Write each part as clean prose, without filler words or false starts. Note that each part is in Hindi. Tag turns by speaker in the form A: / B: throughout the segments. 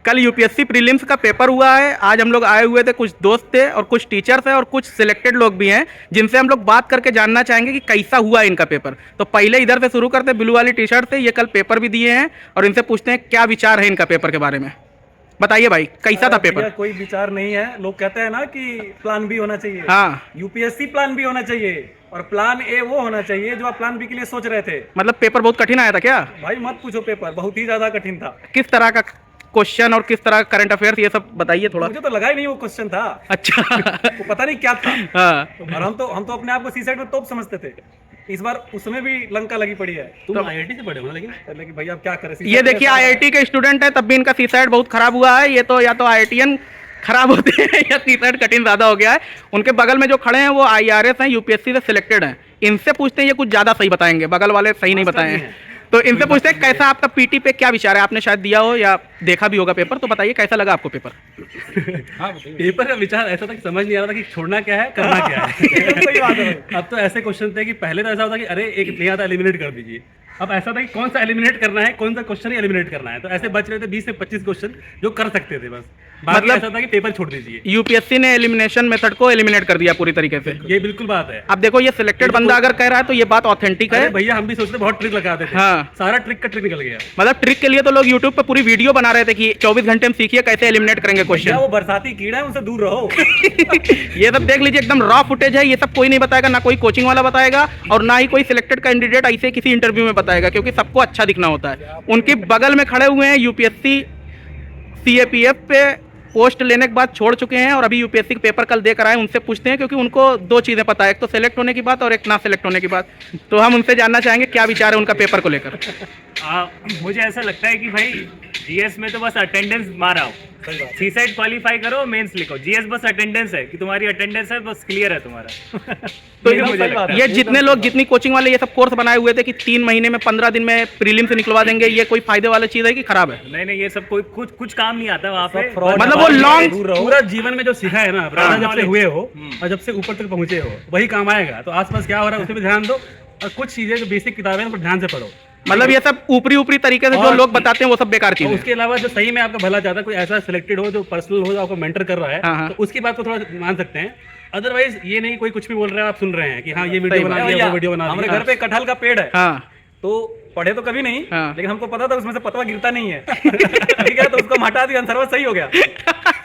A: कल यूपीएससी प्रीलिम्स का पेपर हुआ है। आज हम लोग आए हुए थे, कुछ दोस्त थे और कुछ टीचर्स हैं और कुछ सिलेक्टेड लोग भी हैं जिनसे हम लोग बात करके जानना चाहेंगे कि कैसा हुआ इनका पेपर। तो पहले इधर से शुरू करते, ब्लू वाली टी शर्ट से। ये कल पेपर भी दिए हैं और इनसे पूछते हैं क्या विचार है इनका पेपर के बारे में। बताइए भाई, कैसा था पेपर?
B: कोई विचार नहीं है। लोग कहते हैं ना कि प्लान बी होना चाहिए।
A: हाँ,
B: यूपीएससी प्लान बी होना चाहिए और प्लान ए वो होना चाहिए जो आप प्लान बी के लिए सोच रहे थे।
A: मतलब पेपर बहुत कठिन आया था क्या?
B: भाई मत पूछो, पेपर बहुत ही ज्यादा कठिन था।
A: किस तरह का क्वेश्चन और किस तरह करंट अफेयर्स, ये सब बताइए थोड़ा।
B: मुझे तो लगा ही नहीं वो क्वेश्चन था।
A: अच्छा।
B: वो पता नहीं क्या था।
A: हाँ,
B: और हम तो अपने आप को सी साइड में तोप समझते थे। इस बार उसमें भी लंका लगी पड़ी है। तुम आईआईटी से पढ़े हो ना, लेकिन भाई अब क्या करें।
A: ये देखिए आईआईटी के स्टूडेंट है तब भी इनका सीसाइड बहुत खराब हुआ है। ये तो या तो आईआईटीएन खराब होते हैं या सीसाइड कठिन ज्यादा हो गया है। उनके बगल में जो खड़े हैं वो आईआरएस हैं, यूपीएससी से सिलेक्टेड हैं। इनसे पूछते हैं, ये कुछ ज्यादा सही बताएंगे, बगल वाले सही नहीं बताए हैं। तो इनसे पूछते हैं कैसा आपका पीटी पे क्या विचार है। आपने शायद दिया हो या देखा भी होगा पेपर, तो बताइए कैसा लगा आपको पेपर?
C: हाँ, पेपर का विचार ऐसा था कि समझ नहीं आ रहा था कि छोड़ना क्या है करना क्या है।
B: सही बात है।
C: अब तो ऐसे क्वेश्चन थे कि पहले तो ऐसा होता कि अरे एक नहीं आता एलिमिनेट कर दीजिए। अब ऐसा था कि कौन सा एलिमिनेट करना है, कौन सा क्वेश्चन ही एलिमिनेट करना है। तो ऐसे बच रहे थे 20 से 25 क्वेश्चन जो कर सकते थे बस। मतलब ऐसा था कि पेपर छोड़ दीजिए।
A: यूपीएससी ने एलिमिनेशन मेथड को एलिमिनेट कर दिया पूरी तरीके से।
C: ये बिल्कुल बात है।
A: अब देखो, ये सिलेक्टेड बंदा अगर कह रहा है तो ये बात ऑथेंटिक है।
C: भैया हम भी सोचते बहुत ट्रिक लगाते थे।
A: हाँ,
C: सारा ट्रिक का ट्रिक निकल गया।
A: मतलब ट्रिक के लिए तो लोग यूट्यूब पे पूरी वीडियो बना रहे थे कि 24 घंटे में सीखिए कैसे एलिमिनेट करेंगे क्वेश्चन।
B: वो बरसाती कीड़ा है, उनसे दूर रहो।
A: ये सब देख लीजिए, एकदम रॉ फुटेज है। ये सब कोई नहीं बताएगा, ना कोई कोचिंग वाला बताएगा और ना ही कोई सिलेक्टेड कैंडिडेट ऐसे किसी इंटरव्यू में बताएगा, क्योंकि सबको अच्छा दिखना होता है। उनके बगल में खड़े हुए हैं यूपीएससी सीएपीएफ पे पोस्ट लेने के बाद छोड़ चुके हैं और अभी यूपीएससी का पेपर कल देकर आए। उनसे पूछते हैं, क्योंकि उनको दो चीज़ें पता है, एक तो सेलेक्ट होने की बात और एक ना सेलेक्ट होने की बात। तो हम उनसे जानना चाहेंगे क्या विचार है उनका पेपर को लेकर।
D: मुझे ऐसा लगता है कि भाई जीएस में तो बस अटेंडेंस मारा हो, सी साइड क्वालिफाई करो, मेंस लिखो। जीएस बस अटेंडेंस है कि तुम्हारी अटेंडेंस है, बस क्लियर है तुम्हारा।
A: तो ये जितने लोग, जितनी कोचिंग वाले ये सब कोर्स बनाए हुए थे कि 3 महीने में 15 दिन में प्रीलिम से निकलवा देंगे, ये कोई फायदे वाला चीज है कि खराब है?
D: नहीं, ये सब कोई कुछ काम नहीं आता वहाँ पे।
A: मतलब वो लॉन्ग
C: पूरा जीवन में जो सीखा है ना, जब से हुए हो और जब से ऊपर तक पहुंचे हो वही काम आएगा। तो आसपास क्या हो रहा है उसे भी ध्यान दो और कुछ चीजें जो बेसिक किताबें हैं ध्यान से पढ़ो।
A: मतलब ये सब ऊपरी तरीके से जो लोग बताते हैं वो सब बेकार चीज है।
C: उसके अलावा जो सही में आपका भला चाहता है, कोई ऐसा सिलेक्टेड हो जो पर्सनल हो, जो आपको मेंटर कर रहा है, तो उसकी बात को थोड़ा मान सकते हैं। अदरवाइज ये नहीं कोई कुछ भी बोल रहा है, आप सुन रहे हैं कि हाँ ये वीडियो बना दिया, वो वीडियो बना दिया।
B: हमारे घर पे कटहल का पेड़ है।
A: हाँ,
B: तो पढ़े तो कभी नहीं,
A: हाँ।
B: लेकिन हमको पता था उसमें से पतवा गिरता नहीं है। ठीक है, तो उसको हम हटा दिया, आंसर सही हो गया।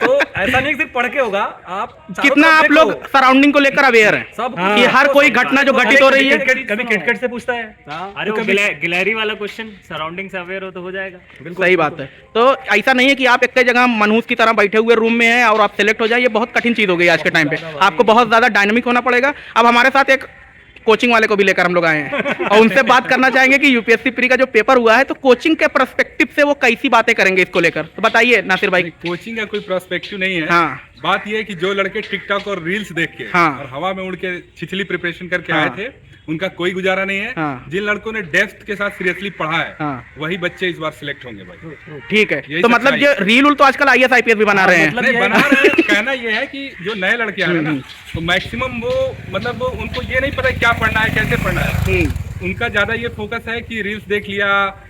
B: तो ऐसा नहीं सिर्फ पढ़ के होगा, आप
A: कितना आप लोग सराउंडिंग को लेकर अवेयर हैं
B: सब
A: कि हर कोई घटना जो घटित हो रही है।
C: कभी किटकट से पूछता है।
D: अरे वो गिलहरी वाला क्वेश्चन, सराउंडिंग से अवेयर हो तो हो जाएगा।
A: सही बात है। तो ऐसा नहीं है कि आप एक जगह मनहूस की तरह बैठे हुए रूम में हैं और आप सिलेक्ट हो जाए। ये बहुत कठिन चीज हो गई आज के टाइम पे। आपको बहुत ज्यादा डायनामिक होना पड़ेगा। अब हमारे साथ एक कोचिंग वाले को भी लेकर हम लोग आए हैं और उनसे बात करना चाहेंगे कि यूपीएससी प्री का जो पेपर हुआ है तो कोचिंग के पर्सपेक्टिव से वो कैसी बातें करेंगे इसको लेकर। तो बताइए नासिर भाई।
E: कोचिंग का कोई पर्सपेक्टिव नहीं है।
A: हाँ,
E: बात ये है कि जो लड़के टिकटॉक और रील्स देख के और हवा में उड़ के छिछली प्रिपरेशन करके आए थे, उनका कोई गुजारा नहीं है। जिन लड़कों ने डेप्थ के साथ सीरियसली पढ़ा है, वही बच्चे इस बार सिलेक्ट होंगे भाई।
A: ठीक है, तो मतलब ये रील उल तो आजकल आईएएस आईपीएस भी बना रहे हैं।
E: बना रहे हैं। कहना ये है कि जो नए लड़के आ रहे हैं ना, तो मैक्सिमम वो मतलब उनको ये नहीं पता क्या पढ़ना है, कैसे पढ़ना है। उनका ज्यादा ये फोकस है कि रील्स देख लिया,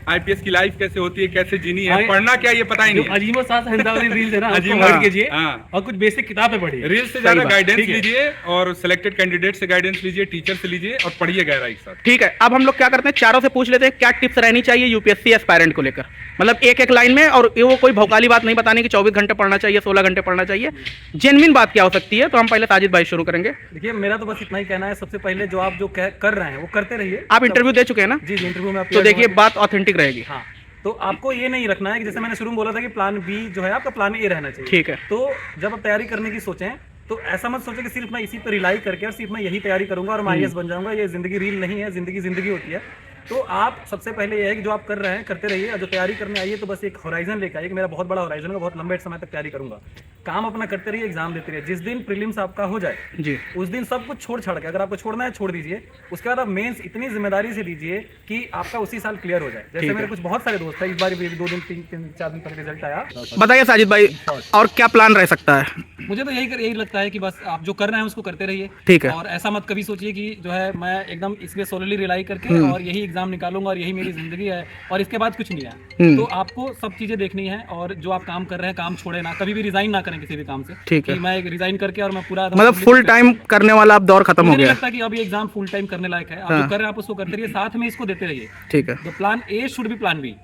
E: आईपीएस की लाइफ कैसे होती है, कैसे जीनी है, पढ़ना क्या ये पता ही नहीं।
C: अजीबो साथ वाली रील्स है ना,
E: अजीब
C: कीजिए और कुछ बेसिक किताबें पढ़िए।
E: रील्स से ज्यादा गाइडेंस लीजिए और सिलेक्टेड कैंडिडेट से गाइडेंस लीजिए, टीचर से लीजिए और पढ़िए गहराई के साथ।
A: ठीक है, अब हम लोग क्या करते हैं, चारों से पूछ लेते हैं क्या टिप्स रहनी चाहिए यूपीएससी एस्पायरेंट को लेकर। मतलब एक लाइन में, और वो कोई भौकाली बात नहीं बतानी कि 24 घंटे पढ़ना चाहिए, 16 घंटे पढ़ना चाहिए। जेन्युइन बात क्या हो सकती है? तो हम पहले साजिद भाई शुरू करेंगे।
B: देखिए, मेरा तो बस इतना ही कहना है। सबसे पहले जो आप जो कर रहे हैं वो करते रहिए।
A: आप इंटरव्यू दे चुके हैं ना?
B: जी, इंटरव्यू में आप
A: तो देखिए बात ऑथेंटिक रहेगी।
B: हाँ, तो आपको ये नहीं रखना है कि जैसे मैंने शुरू में बोला था कि प्लान बी जो है आपका प्लान ए रहना चाहिए।
A: ठीक है।
B: तो जब आप तैयारी करने की सोचें तो ऐसा मत सोचें कि सिर्फ मैं इसी पर रिलाई करके और सिर्फ मैं यही तैयारी करूंगा और मैं आईएएस बन जाऊंगा। ये जिंदगी रील नहीं है, जिंदगी होती है। तो आप सबसे पहले ये है कि जो आप कर रहे हैं करते रहिए, और जो तैयारी करने आइए तो बस एक होराइजन लेकर आइए कि मेरा बहुत बड़ा होराइजन है, बहुत लंबे समय तक तैयारी करूंगा। काम अपना करते रहिए, एग्जाम देते रहिए। जिस दिन प्रीलिम्स आपका हो जाए
A: जी, उस
B: दिन सब कुछ छोड़ छाड़ के, अगर आपको छोड़ना है छोड़ दीजिए। उसके बाद आप मेंस इतनी जिम्मेदारी से लीजिए कि आपका उसी साल क्लियर हो जाए। जैसे मेरे कुछ बहुत सारे दोस्त हैं, इस बार भी 2 दिन 3-4 दिन पहले रिजल्ट आया।
A: बताइए साजिद भाई, और क्या प्लान रह सकता है?
B: मुझे तो यही लगता है कि बस आप जो कर रहे हैं उसको करते रहिए।
A: ठीक है।
B: और ऐसा मत कभी सोचिए कि जो है मैं एकदम इसमें सोलली रिलाई करके और यही एग्जाम निकालूंगा और यही मेरी जिंदगी है और इसके बाद कुछ नहीं है। तो आपको सब चीजें देखनी है और जो आप काम कर रहे हैं काम छोड़े ना, कभी भी रिजाइन ना करें किसी भी काम से।
A: ठीक है।
B: कि मैं रिजाइन करके और मैं पूरा
A: मतलब फुल टाइम करने वाला अब दौर खत्म हो
B: मुझे नहीं
A: गया।
B: लगता कि अभी एग्जाम फुल टाइम करने लायक है। आप जो कर रहे हैं आप उसको करते रहिए, साथ में इसको देते रहिए।
A: ठीक है,
B: तो plan A should be plan B.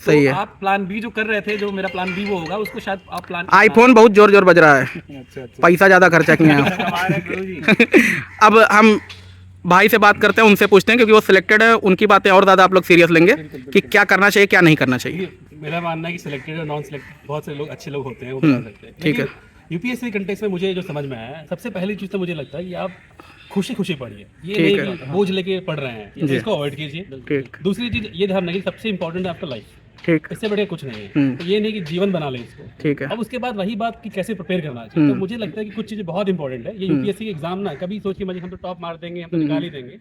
A: सही है।
B: आप प्लान बी जो कर रहे थे, जो मेरा प्लान बी वो होगा, उसको शायद आप प्लान
A: आईफोन बहुत जोर जोर बज रहा है, पैसा ज्यादा खर्चा किए हैं।
D: हमारे गुरुजी
A: अब हम भाई से बात करते हैं, उनसे पूछते हैं क्योंकि वो सिलेक्टेड है, उनकी बातें और ज़्यादा आप लोग सीरियस लेंगे कि क्या करना चाहिए क्या नहीं करना चाहिए।
C: मेरा मानना है कि सिलेक्टेड और नॉन सिलेक्टेड बहुत से लोग अच्छे लोग होते हैं, वो बता सकते हैं।
A: ठीक है।
C: यूपीएससी कंटेक्स्ट में मुझे जो समझ में आया, सबसे पहली चीज़ तो मुझे लगता है कि आप खुशी खुशी पढ़िए, ये
A: ठीक
C: नहीं कि बोझ लेके पढ़ रहे हैं,
A: जी।
C: इसको अवॉइड कीजिए।
A: ठीक
C: दूसरी चीज़ ये ध्यान रखिए, सबसे इंपॉर्टेंट है आपका लाइफ,
A: ठीक
C: इससे बढ़िया कुछ नहीं है। तो ये नहीं कि जीवन बना लें इसको।
A: ठीक है।
C: अब उसके बाद वही बात कि कैसे प्रिपेयर करना चाहिए। तो मुझे लगता है कि कुछ चीज़ें बहुत इंपॉर्टेंट है। ये यूपीएससी के एग्जाम ना कभी सोच के हम तो टॉप मार देंगे, हम तो निकाल ही देंगे।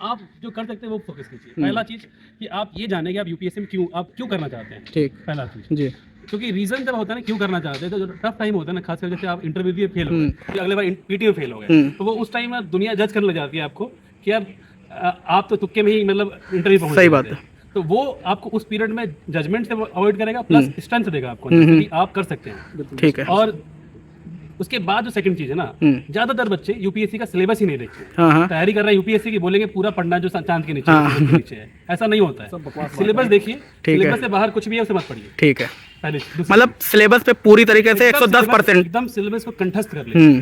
C: आप जो कर सकते हैं वो फोकस कीजिए। पहला चीज़ कि आप ये जाने कि आप यूपीएससी में क्यों करना चाहते हैं।
A: ठीक।
C: पहला चीज़
A: जी।
C: क्योंकि रीजन जब होता है ना क्यों करना चाहते हैं, तो जो टफ टाइम होता है ना, खासकर जैसे आप इंटरव्यू में फेल हो गए, फिर अगले बार पीटी में फेल हो गए, तो वो उस टाइम दुनिया जज करने लग जाती है आपको कि यार आप तो तुक्के में ही मतलब इंटरव्यू पहुंच
A: सही
C: गए
A: बात
C: थे।
A: है।
C: तो वो आपको उस पीरियड में जजमेंट से अवॉइड करेगा, प्लस स्ट्रेंथ देगा आपको कि आप कर सकते हैं।
A: ठीक है।
C: और उसके बाद जो सेकंड चीज है ना, ज्यादातर बच्चे यूपीएससी का सिलेबस ही नहीं देखते।
A: हाँ हाँ।
C: तैयारी कर रहे हैं यूपीएससी की, बोलेंगे पूरा पढ़ना जो चांद के नीचे है, सूरज के नीचे है। ऐसा नहीं होता है। सिलेबस देखिए, सिलेबस से बाहर कुछ भी है उसे मत पढ़िए।
A: ठीक है,
C: पहले
A: मतलब सिलेबस पे पूरी तरीके से 110%।
C: एकदम सिलेबस को कंठस्थ कर लीजिए।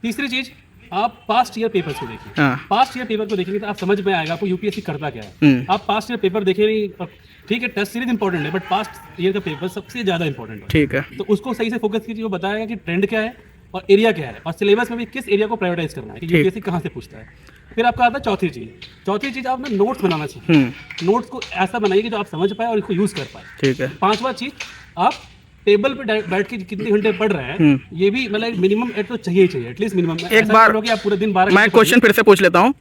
C: तीसरी चीज, आप पास्ट ईयर पेपर्स को देखिए।
A: हाँ।
C: पास्ट ईयर पेपर को देखेंगे तो आप समझ में आएगा आपको यूपीएससी करता क्या है। आप पास्ट ईयर पेपर देखे नहीं, ठीक है टेस्ट सीरीज इंपॉर्टेंट है, बट पास्ट ईयर का पेपर सबसे ज्यादा इंपॉर्टेंट है।
A: ठीक है।
C: तो उसको सही से फोकस कीजिए, वो बताएगा कि ट्रेंड क्या है और एरिया क्या है, और सिलेबस में भी किस एरिया को प्रायोरिटाइज करना है कि यूपीएससी कहाँ से पूछता है। फिर आपका आता है चौथी चीज आप ना नोट्स बनाना चाहिए। नोट्स को ऐसा बनाइए कि जो आप समझ पाए और इसको यूज कर पाए।
A: ठीक है।
C: पांचवा चीज, आप टेबल पे बैठ के कितने घंटे पढ़ रहे हैं, ये भी मतलब मिनिमम तो चाहिए ही चाहिए, एटलीस्ट मिनिमम।
A: एक बार
C: आप पूरे दिन 12
A: मैं क्वेश्चन फिर से पूछ लेता हूँ,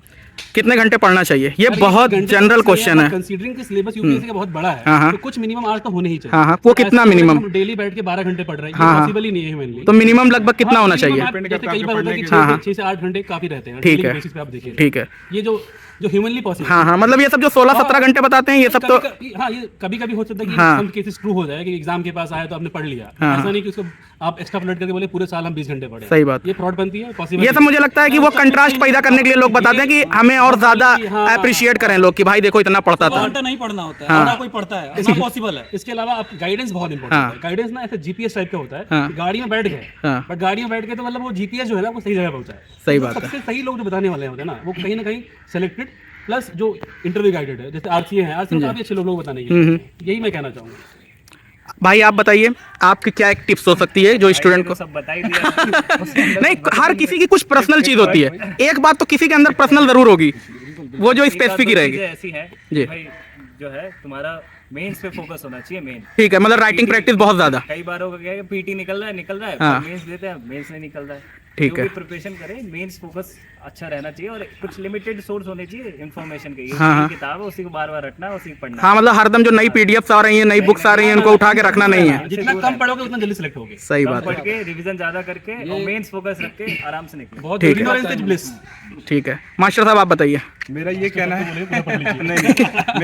A: कितने घंटे पढ़ना चाहिए? ये बहुत जनरल क्वेश्चन है।
C: कंसीडरिंग कि सिलेबस यूपीएससी का बहुत बड़ा है,
A: हाँ, हाँ।
C: तो कुछ मिनिमम आवर्स तो होने ही चाहिए।
A: हाँ हाँ, वो कितना मिनिमम?
C: डेली बैठ के 12 घंटे पढ़ रहे हैं,
A: हाँ, हाँ।
C: पॉसिबल ही नहीं है ह्यूमनली।
A: तो मिनिमम लगभग कितना होना चाहिए?
C: कई बार होता है कि
A: हाँ, हाँ।
C: 6 से 8 घंटे काफी रहते हैं।
A: ठीक
C: daily
A: है।
C: basis पे आप देखिए,
A: ठीक है।
C: ये जो ह्यूमनली पॉसिबल।
A: हाँ हाँ, मतलब ये सब जो 16-17 घंटे बताते हैं ये सब तो
C: हाँ, ये कभी कभी हो सकता है कि
A: हाँ।
C: some cases true हो जाए कि एग्जाम के पास आया तो आपने पढ़ लिया।
A: हाँ।
C: ऐसा नहीं कि उसको आप एक्स्ट्रा पलट करके बोले पूरे साल हम 20 घंटे पढ़े।
A: सही बात।
C: ये फ्रॉड बनती है, पॉसिबल।
A: ये सब मुझे लगता है कि वो कंट्रास्ट पैदा करने के लिए लोग बताते हैं कि हमें और ज्यादा अप्रिशिएट करें लोग कि भाई देखो इतना पढ़ता था।
B: घंटा नहीं पढ़ना होता है,
A: हाँ।
B: आधा कोई पढ़ता है, ऐसा पॉसिबल है।
C: इसके अलावा आप गाइडेंस बहुत
A: हाँ।
C: इंपॉर्टेंट है। गाइडेंस ना ऐसे जीपीएस टाइप का होता है
A: हाँ।
C: कि गाड़ी में बैठ गए,
A: हाँ।
C: बट गाड़ी में बैठ के तो मतलब वो जीपीएस जो है ना वो सही जगह पहुंचाए।
A: सही
C: तो
A: बात है।
C: सबसे सही लोग जो बताने वाले होते हैं ना, वो कहीं ना कहीं सिलेक्टेड प्लस जो इंटरव्यू गाइडेड है, जैसे आरसीए है, आरसीए काफी अच्छे लोग बताने के लिए। यही मैं कहना चाहूंगा।
A: भाई आप बताइए, आपकी क्या एक टिप्स हो सकती है जो स्टूडेंट को?
D: सब बता ही दिया।
A: नहीं, हर किसी की कुछ पर्सनल चीज होती है, एक बात तो किसी के अंदर पर्सनल जरूर होगी, वो जो स्पेसिफिक ही रहेगी।
D: ऐसी है
A: जी।
D: भाई, जो है तुम्हारा मेंस पे फोकस होना चाहिए। मेन
A: ठीक है, मतलब राइटिंग प्रैक्टिस बहुत ज्यादा।
D: कई बार हो गया पीटी निकल रहा है,
A: हाँ।
D: मेंस देते हैं, मेंस नहीं निकल रहा है।
A: ठीक
D: जो
A: है।
D: भी प्रिपरेशन करें, मेंस फोकस अच्छा रहना चाहिए और कुछ लिमिटेड सोर्स होने चाहिए इन्फॉर्मेशन के। ये
A: हाँ, हाँ।
D: किताब है, उसी को बार बार रखना है, उसी को पढ़ना है।
A: हाँ, मतलब हरदम जो नई पीडीएफ आ रही है, नई बुक्स आ रही हैं, उनको उठा के रखना नहीं है।
C: जितना कम पढ़ोगे उतना जल्दी सिलेक्ट होगे।
A: सही
D: कम
A: बात
D: पढ़
A: है।
D: के रिवीजन ज्यादा करके और मेंस फोकस रख के आराम से निकले।
C: बहुत
A: ठीक है।
C: ignorance is bliss।
A: ठीक है, मास्टर साहब आप बताइए।
E: मेरा ये कहना है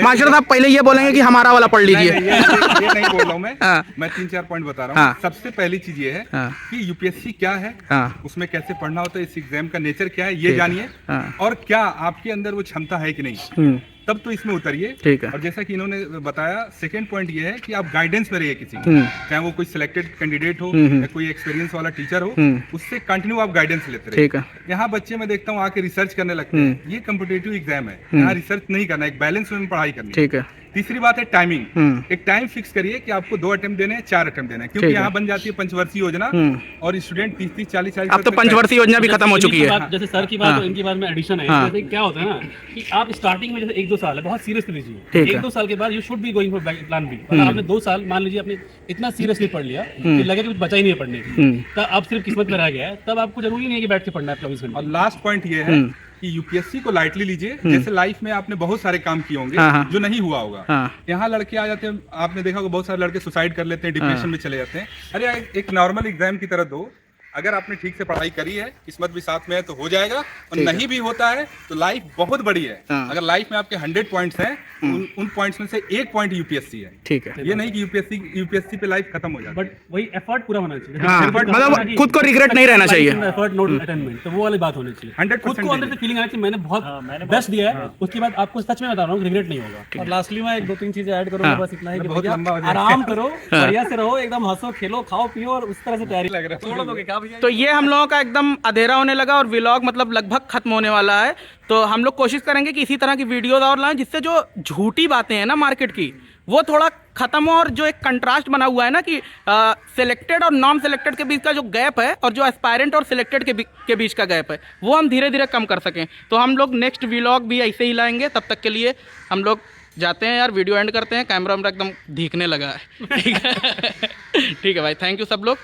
A: मास्टर साहब पहले ये बोलेंगे कि हमारा वाला पढ़ लीजिए।
E: ये नहीं बोल रहा हूँ
A: हाँ।
E: मैं 3-4 पॉइंट बता रहा
A: हाँ।
E: हूँ। सबसे पहली चीज ये है
A: हाँ।
E: कि यूपीएससी क्या है,
A: हाँ।
E: उसमें कैसे पढ़ना होता है, इस एग्जाम का नेचर क्या है ये
A: ठीक है।
E: जानिए,
A: हाँ।
E: और क्या आपके अंदर वो क्षमता है कि नहीं, तब तो इसमें उतरिए।
A: ठीक है।
E: और जैसा कि इन्होंने बताया, सेकंड पॉइंट ये है कि आप गाइडेंस में रहिए किसी की, चाहे वो कोई सिलेक्टेड कैंडिडेट हो या कोई एक्सपीरियंस वाला टीचर हो, उससे कंटिन्यू आप गाइडेंस लेते रहिए।
A: ठीक है।
E: यहाँ बच्चे मैं देखता हूँ आके रिसर्च करने लगते हैं, ये कम्पिटेटिव एग्जाम है, यहाँ रिसर्च नहीं करना, एक बैलेंस में पढ़ाई करनी है।
A: ठीक है।
E: तीसरी बात है टाइमिंग। एक टाइम फिक्स करिए कि आपको 2 अटेम्प्ट देने हैं, 4 अटेम्प्ट देने हैं, क्योंकि
A: ठीक है।
E: यहाँ बन जाती है पंचवर्षीय योजना और स्टूडेंट 30-30, 40-40।
A: अब तो पंचवर्षीय योजना भी खत्म हो चुकी है।
C: जैसे सर की बात
A: हाँ।
C: तो इनकी बात में एडिशन है।
A: हाँ।
C: जैसे क्या होता है ना कि आप स्टार्टिंग में जैसे 1-2 साल है बहुत सीरियसली लीजिए।
A: ठीक है।
C: 1-2 साल के बाद you should be going for plan B. मतलब आपने 2 साल मान लीजिए आपने इतना सीरियसली पढ़ लिया कि लगे कि कुछ बचा ही नहीं है पढ़ने की, तब आप सिर्फ किस्मत में रह गया है, तब आपको जरूरी नहीं है कि बैठ के पढ़ना है 24 घंटे।
E: और लास्ट पॉइंट ये है कि यूपीएससी को लाइटली लीजिए। जैसे लाइफ में आपने बहुत सारे काम किए होंगे
A: हाँ, हाँ।
E: जो नहीं हुआ होगा।
A: हाँ।
E: यहाँ लड़के आ जाते हैं, आपने देखा होगा बहुत सारे लड़के सुसाइड कर लेते हैं, डिप्रेशन में चले जाते हैं। अरे एक नॉर्मल एग्जाम की तरह दो, अगर आपने ठीक से पढ़ाई करी है, किस्मत भी साथ में है तो हो जाएगा, और नहीं भी होता है तो लाइफ बहुत बड़ी है।
A: हाँ।
E: अगर लाइफ में आपके 100 पॉइंट्स हैं, उन पॉइंट्स में से एक पॉइंट यूपीएससी है।
A: ठीक है।
E: ये नहीं कि यूपीएससी पे लाइफ खत्म हो जाती है।
C: बट वही एफर्ट पूरा होना चाहिए।
A: हाँ, मतलब खुद को रिग्रेट नहीं रहना चाहिए।
C: एफर्ट नोट अटेनमेंट, तो वो वाली बात होनी चाहिए।
E: 100%
C: खुद को अंदर से फीलिंग आनी चाहिए मैंने बहुत बेस्ट दिया है, उसके बाद आपको सच में बता रहा हूँ रिग्रेट नहीं होगा।
B: और लास्टली मैं 2-3 चीजें ऐड करूंगा, बस इतना ही कि
E: बहुत
B: भैया
E: लंबा हो जाएगा।
B: आराम करो, बढ़िया से रहो, एकदम हंसो खेलो खाओ पियो, और उस तरह से तैयारी लग रहा है। छोड़ दोगे क्या भैया?
A: तो ये हम लोगों का एकदम अंधेरा होने लगा और व्लॉग मतलब लगभग खत्म होने वाला है। तो हम लोग कोशिश करेंगे कि इसी तरह की वीडियोस और लाएं, जिससे जो झूठी बातें हैं ना मार्केट की, वो थोड़ा खत्म हो, और जो एक कंट्रास्ट बना हुआ है ना कि सिलेक्टेड और नॉन सिलेक्टेड के बीच का जो गैप है, और जो एस्पायरेंट और सिलेक्टेड के बीच का गैप है, वो हम धीरे धीरे कम कर सकें। तो हम लोग नेक्स्ट व्लॉग भी ऐसे ही लाएंगे। तब तक के लिए हम लोग जाते हैं यार, वीडियो एंड करते हैं। कैमरा एकदम दिखने लगा है। ठीक है ठीक है भाई, थैंक यू सब लोग।